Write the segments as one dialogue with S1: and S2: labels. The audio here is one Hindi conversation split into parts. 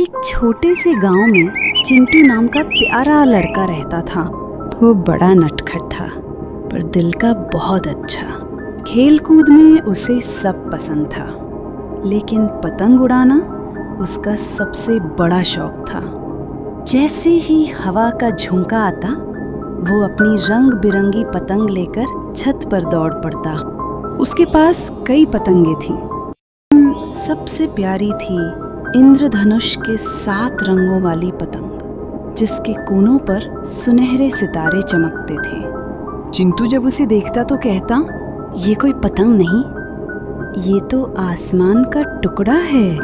S1: एक छोटे से गांव में चिंटू नाम का प्यारा लड़का रहता था। वो बड़ा नटखट था पर दिल का बहुत अच्छा। खेल कूद में उसे सब पसंद था, लेकिन पतंग उड़ाना उसका सबसे बड़ा शौक था। जैसे ही हवा का झोंका आता, वो अपनी रंग बिरंगी पतंग लेकर छत पर दौड़ पड़ता। उसके पास कई पतंगे थीं। सबसे प्यारी थी इंद्रधनुष के 7 रंगों वाली पतंग, जिसके कोनों पर सुनहरे सितारे चमकते थे। चिंटू जब उसे देखता तो कहता, ये कोई पतंग नहीं, ये तो आसमान का टुकड़ा है।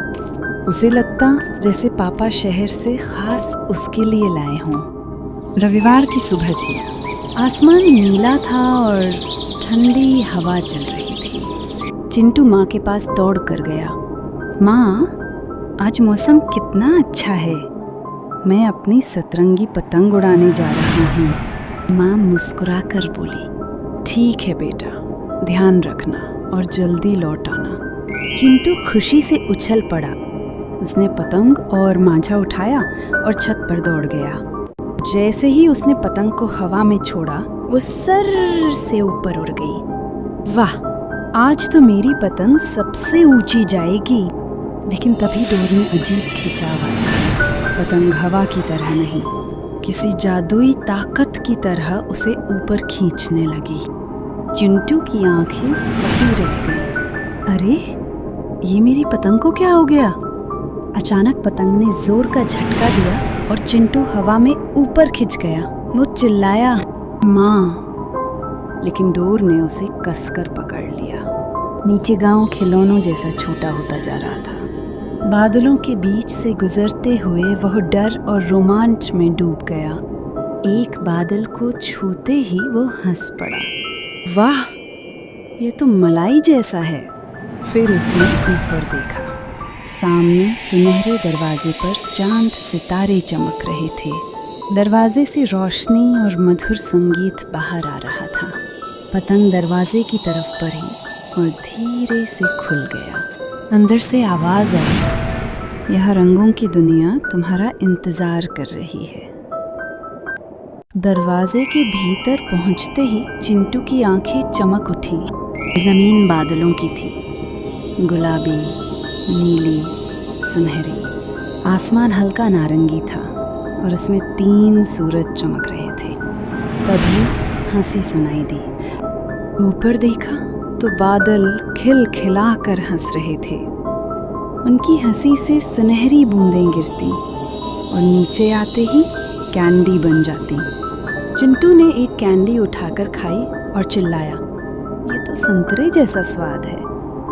S1: उसे लगता जैसे पापा शहर से खास उसके लिए लाए हों। रविवार की सुबह थी। आसमान नीला था और ठंडी हवा चल रही थी। चिंटू माँ के पास दौड़ कर गया। माँ, आज मौसम कितना अच्छा है, मैं अपनी सतरंगी पतंग उड़ाने जा रही हूँ। माँ मुस्कुरा कर बोली, ठीक है बेटा, ध्यान रखना और जल्दी लौट आना। चिंटू खुशी से उछल पड़ा। उसने पतंग और मांझा उठाया और छत पर दौड़ गया। जैसे ही उसने पतंग को हवा में छोड़ा, वो सर से ऊपर उड़ गई। वाह, आज तो मेरी पतंग सबसे ऊंची जाएगी। लेकिन तभी दूर में अजीब खिंचाव आया। पतंग हवा की तरह नहीं, किसी जादुई ताकत की तरह उसे ऊपर खींचने लगी। चिंटू की आंखें फटी रह गईं। अरे, ये मेरी पतंग को क्या हो गया? अचानक पतंग ने जोर का झटका दिया और चिंटू हवा में ऊपर खिंच गया। वो चिल्लाया, माँ, लेकिन दूर ने उसे कसकर पकड़ लिया। नीचे गांव खिलौनों जैसा छोटा होता जा रहा था। बादलों के बीच से गुजरते हुए वह डर और रोमांच में डूब गया। एक बादल को छूते ही वो हंस पड़ा। वाह, ये तो मलाई जैसा है। फिर उसने ऊपर देखा। सामने सुनहरे दरवाजे पर चांद सितारे चमक रहे थे। दरवाजे से रोशनी और मधुर संगीत बाहर आ रहा था। पतंग दरवाजे की तरफ बढ़ी और धीरे से खुल गया। अंदर से आवाज आई, यह रंगों की दुनिया तुम्हारा इंतजार कर रही है। दरवाजे के भीतर पहुंचते ही चिंटू की आंखें चमक उठी। जमीन बादलों की थी, गुलाबी, नीली, सुनहरी। आसमान हल्का नारंगी था और उसमें 3 सूरज चमक रहे थे। तभी हंसी सुनाई दी। ऊपर देखा तो बादल खिलखिला कर हंस रहे थे। उनकी हंसी से सुनहरी बूंदें गिरती और नीचे आते ही कैंडी बन जाती। चिंटू ने एक कैंडी उठाकर खाई और चिल्लाया, ये तो संतरे जैसा स्वाद है।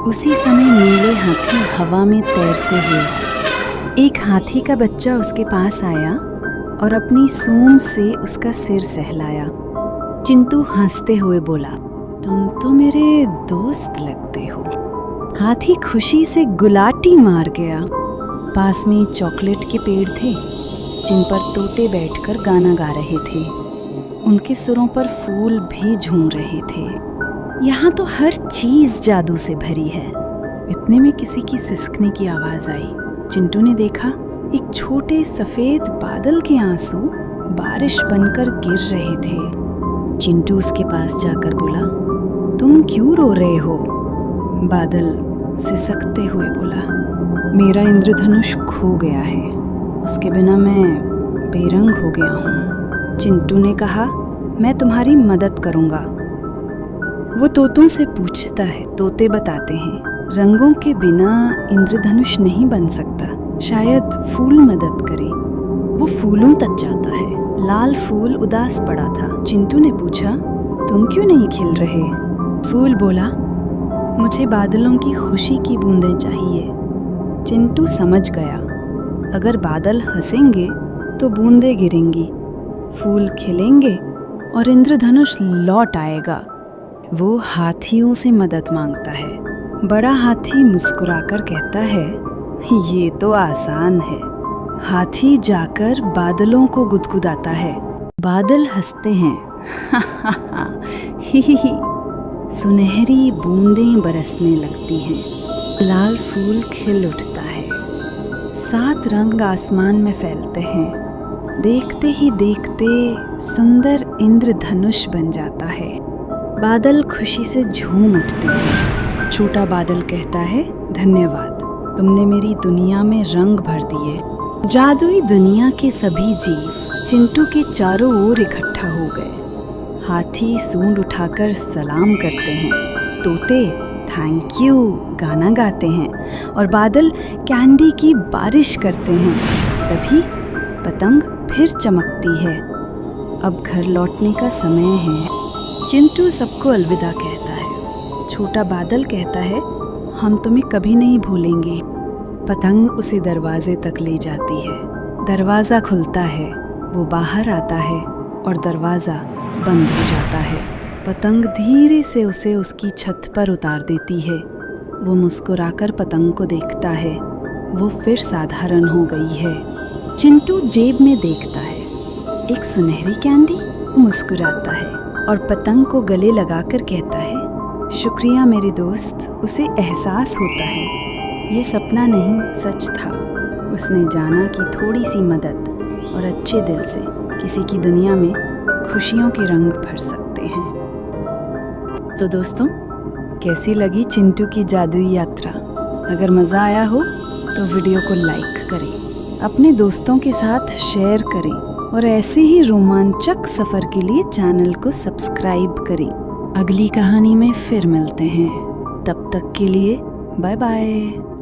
S1: उसी समय नीले हाथी हवा में तैरते हुए आए। एक हाथी का बच्चा उसके पास आया और अपनी सूंड से उसका सिर सहलाया। चिंटू हंसते हुए बोला, तुम तो मेरे दोस्त लगते हो। हाथी खुशी से गुलाटी मार गया। पास में चॉकलेट के पेड़ थे, जिन पर तोते बैठकर गाना गा रहे थे। उनके सुरों पर फूल भी झूम रहे थे। यहाँ तो हर चीज जादू से भरी है। इतने में किसी की सिसकने की आवाज आई। चिंटू ने देखा, एक छोटे सफेद बादल के आंसू बारिश बनकर गिर रहे थे। चिंटू उसके पास जाकर बोला, तुम क्यों रो रहे हो? बादल सिसकते हुए बोला, मेरा इंद्रधनुष खो गया है, उसके बिना मैं बेरंग हो गया हूँ। चिंटू ने कहा, मैं तुम्हारी मदद करूँगा। वो तोतों से पूछता है। तोते बताते हैं, रंगों के बिना इंद्रधनुष नहीं बन सकता, शायद फूल मदद करे। वो फूलों तक जाता है। लाल फूल उदास पड़ा था। चिंटू ने पूछा, तुम क्यों नहीं खिल रहे? फूल बोला, मुझे बादलों की खुशी की बूंदें चाहिए। चिंटू समझ गया, अगर बादल हंसेंगे तो बूंदें गिरेंगी, फूल खिलेंगे और इंद्रधनुष लौट आएगा। वो हाथियों से मदद मांगता है। बड़ा हाथी मुस्कुराकर कहता है, ये तो आसान है। हाथी जाकर बादलों को गुदगुदाता है। बादल हंसते हैं, ही। सुनहरी बूंदें बरसने लगती हैं। लाल फूल खिल उठता है। 7 रंग आसमान में फैलते हैं। देखते ही देखते सुंदर इंद्रधनुष बन जाता है। बादल खुशी से झूम उठते हैं। छोटा बादल कहता है, धन्यवाद, तुमने मेरी दुनिया में रंग भर दिए। जादुई दुनिया के सभी जीव चिंटू के चारों ओर इकट्ठा हो गए। हाथी सूंड उठाकर सलाम करते हैं, तोते थैंक यू गाना गाते हैं और बादल कैंडी की बारिश करते हैं। तभी पतंग फिर चमकती है। अब घर लौटने का समय है। चिंटू सबको अलविदा कहता है। छोटा बादल कहता है, हम तुम्हें कभी नहीं भूलेंगे। पतंग उसे दरवाजे तक ले जाती है। दरवाज़ा खुलता है, वो बाहर आता है और दरवाज़ा बंद हो जाता है। पतंग धीरे से उसे उसकी छत पर उतार देती है। वो मुस्कुराकर पतंग को देखता है। वो फिर साधारण हो गई है। चिंटू जेब में देखता है, एक सुनहरी कैंडी। मुस्कुराता है और पतंग को गले लगाकर कहता है, शुक्रिया मेरे दोस्त। उसे एहसास होता है ये सपना नहीं, सच था। उसने जाना कि थोड़ी सी मदद और अच्छे दिल से किसी की दुनिया में खुशियों के रंग भर सकते हैं। तो दोस्तों, कैसी लगी चिंटू की जादुई यात्रा? अगर मज़ा आया हो तो वीडियो को लाइक करें, अपने दोस्तों के साथ शेयर करें और ऐसे ही रोमांचक सफ़र के लिए चैनल को सब्सक्राइब करें। अगली कहानी में फिर मिलते हैं। तब तक के लिए बाय बाय।